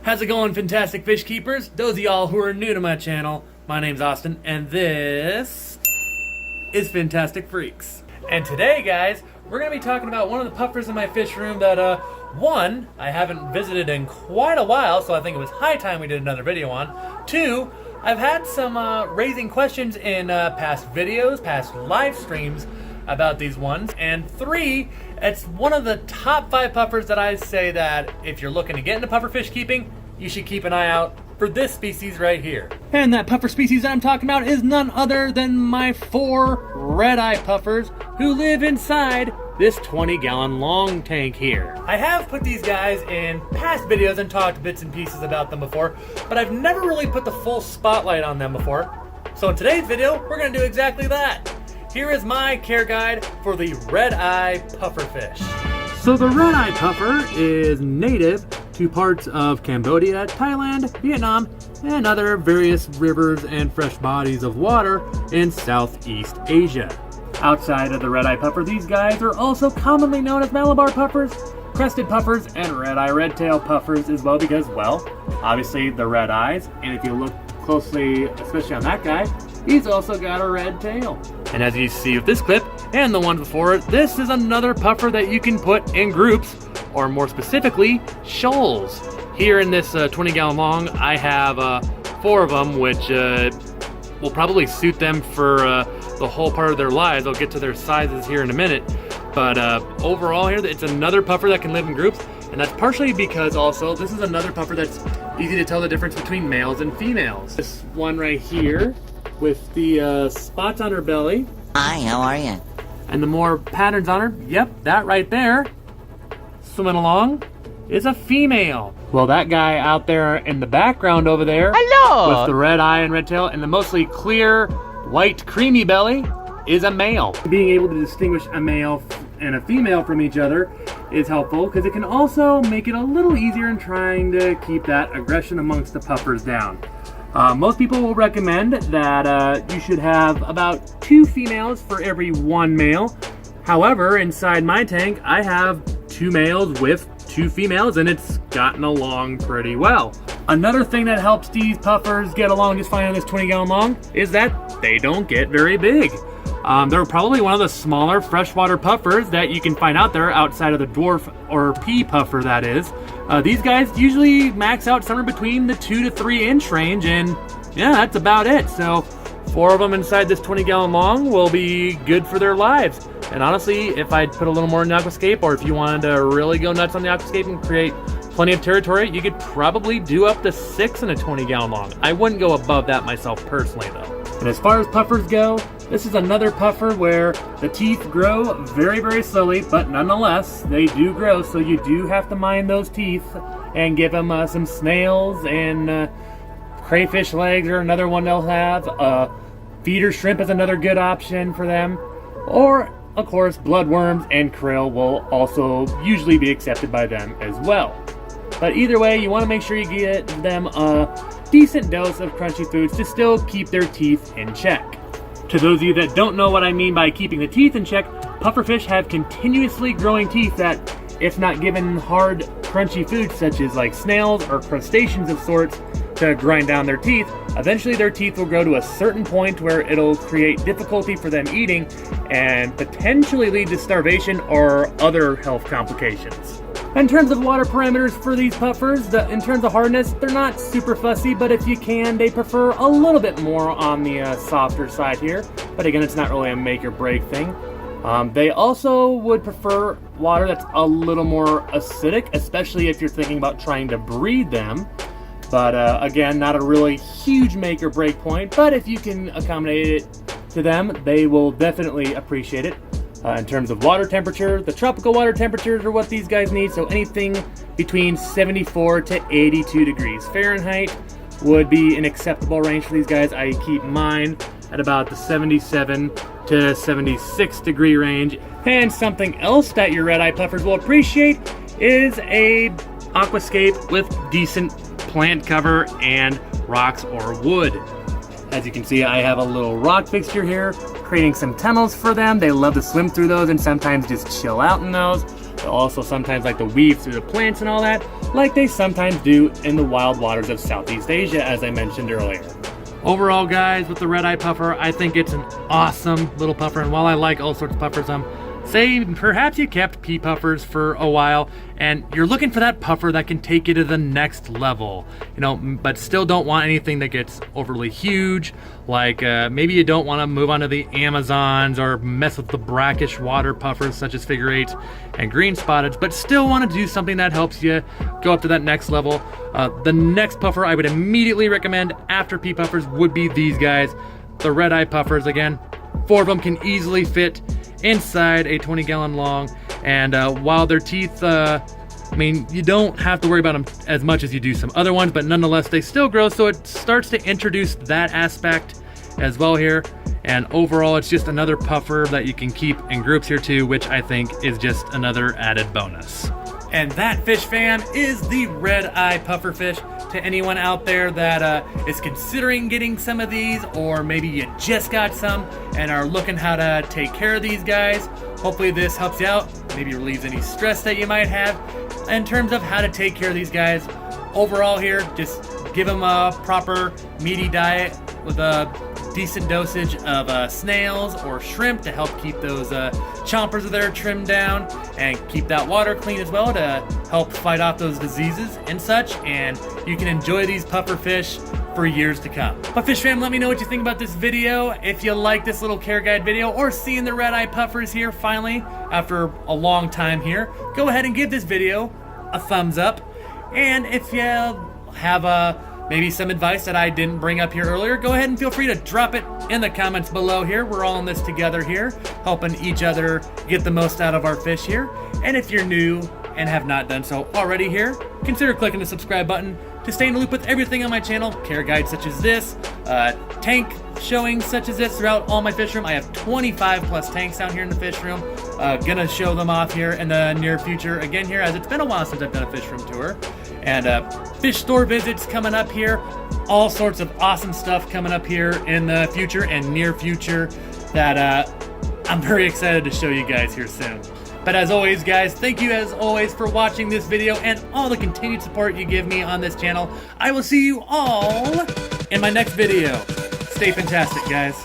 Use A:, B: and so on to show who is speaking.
A: How's it going, fantastic fish keepers? Those of y'all who are new to my channel, my name's Austin, and this is Fantastic Freaks. And today, guys, we're going to be talking about one of the puffers in my fish room that, one, I haven't visited in quite a while, so I think it was high time we did another video on. Two, I've had some raising questions in past videos, past live streams about these ones. And three, it's one of the top 5 puffers that I say that if you're looking to get into puffer fish keeping, you should keep an eye out for this species right here. And that puffer species that I'm talking about is none other than my 4 red-eye puffers who live inside this 20-gallon long tank here. I have put these guys in past videos and talked bits and pieces about them before, but I've never really put the full spotlight on them before. So in today's video, we're gonna do exactly that. Here is my care guide for the red-eye pufferfish. So the red-eye puffer is native to parts of Cambodia, Thailand, Vietnam, and other various rivers and fresh bodies of water in Southeast Asia. Outside of the red-eye puffer, these guys are also commonly known as Malabar puffers, crested puffers, and red-eye red-tail puffers as well because, well, obviously the red eyes, and if you look closely, especially on that guy, he's also got a red tail. And as you see with this clip and the one before it, this is another puffer that you can put in groups, or more specifically, shoals. Here in this 20-gallon long, I have 4 of them, which will probably suit them for the whole part of their lives. I'll get to their sizes here in a minute. But overall here, it's another puffer that can live in groups, and that's partially because also this is another puffer that's easy to tell the difference between males and females. This one right here with the spots on her belly.
B: Hi, how are you?
A: And the more patterns on her, yep, that right there, swimming along, is a female. Well, that guy out there in the background over there,
B: hello,
A: with the red eye and red tail and the mostly clear, white, creamy belly, is a male. Being able to distinguish a male and a female from each other is helpful because it can also make it a little easier in trying to keep that aggression amongst the puffers down. Most people will recommend that you should have about 2 females for every 1 male. However, inside my tank, I have 2 males with 2 females, and it's gotten along pretty well. Another thing that helps these puffers get along just fine on this 20-gallon long is that they don't get very big. They're probably one of the smaller freshwater puffers that you can find out there outside of the dwarf or pea puffer, that is. These guys usually max out somewhere between the 2 to 3 inch range, and yeah, that's about it. So 4 of them inside this 20-gallon long will be good for their lives. And honestly, if I'd put a little more in the aquascape, or if you wanted to really go nuts on the aquascape and create plenty of territory, you could probably do up to 6 in a 20-gallon long. I wouldn't go above that myself personally though. And as far as puffers go, this is another puffer where the teeth grow very, very slowly, but nonetheless, they do grow, so you do have to mind those teeth and give them some snails, and crayfish legs are another one they'll have. Feeder shrimp is another good option for them. Or, of course, bloodworms and krill will also usually be accepted by them as well. But either way, you want to make sure you get them a decent dose of crunchy foods to still keep their teeth in check. To those of you that don't know what I mean by keeping the teeth in check, pufferfish have continuously growing teeth that, if not given hard, crunchy foods such as like snails or crustaceans of sorts to grind down their teeth, eventually their teeth will grow to a certain point where it'll create difficulty for them eating and potentially lead to starvation or other health complications. In terms of water parameters for these puffers, in terms of hardness, they're not super fussy, but if you can, they prefer a little bit more on the softer side here. But again, it's not really a make or break thing. They also would prefer water that's a little more acidic, especially if you're thinking about trying to breed them. But again, not a really huge make or break point, but if you can accommodate it to them, they will definitely appreciate it. In terms of water temperature, the tropical water temperatures are what these guys need, so anything between 74 to 82 degrees Fahrenheit would be an acceptable range for these guys. I keep mine at about the 77 to 76 degree range. And something else that your red-eye puffers will appreciate is a aquascape with decent plant cover and rocks or wood. As you can see, I have a little rock fixture here, creating some tunnels for them. They love to swim through those and sometimes just chill out in those. They'll also sometimes like to weave through the plants and all that, like they sometimes do in the wild waters of Southeast Asia, as I mentioned earlier. Overall, guys, with the red-eye puffer, I think it's an awesome little puffer, and while I like all sorts of puffers, say perhaps you kept pea puffers for a while and you're looking for that puffer that can take you to the next level, you know, but still don't want anything that gets overly huge, like maybe you don't want to move on to the Amazons or mess with the brackish water puffers such as figure eight and green spotted, but still want to do something that helps you go up to that next level. The next puffer I would immediately recommend after pea puffers would be these guys, the red-eye puffers. Again, 4 of them can easily fit inside a 20-gallon long, and while their teeth, I mean, you don't have to worry about them as much as you do some other ones, but nonetheless they still grow, so it starts to introduce that aspect as well here. And overall, it's just another puffer that you can keep in groups here too, which I think is just another added bonus. And that, fish fam, is the red-eye pufferfish. To anyone out there that is considering getting some of these, or maybe you just got some and are looking how to take care of these guys, hopefully this helps you out, maybe relieves any stress that you might have in terms of how to take care of these guys. Overall here, just give them a proper meaty diet with a decent dosage of snails or shrimp to help keep those chompers there trimmed down and keep that water clean as well to help fight off those diseases and such, and you can enjoy these puffer fish for years to come. But fish fam, let me know what you think about this video. If you like this little care guide video or seeing the red-eye puffers here finally after a long time here, go ahead and give this video a thumbs up. And if you have maybe some advice that I didn't bring up here earlier, go ahead and feel free to drop it in the comments below here. We're all in this together here, helping each other get the most out of our fish here. And if you're new and have not done so already here, consider clicking the subscribe button to stay in the loop with everything on my channel, care guides such as this, tank showings such as this throughout all my fish room. I have 25 plus tanks down here in the fish room. Gonna show them off here in the near future again here, as it's been a while since I've done a fish room tour. And fish store visits coming up here, all sorts of awesome stuff coming up here in the future and near future that I'm very excited to show you guys here soon. But as always, guys, thank you as always for watching this video and all the continued support you give me on this channel. I will see you all in my next video. Stay fantastic, guys.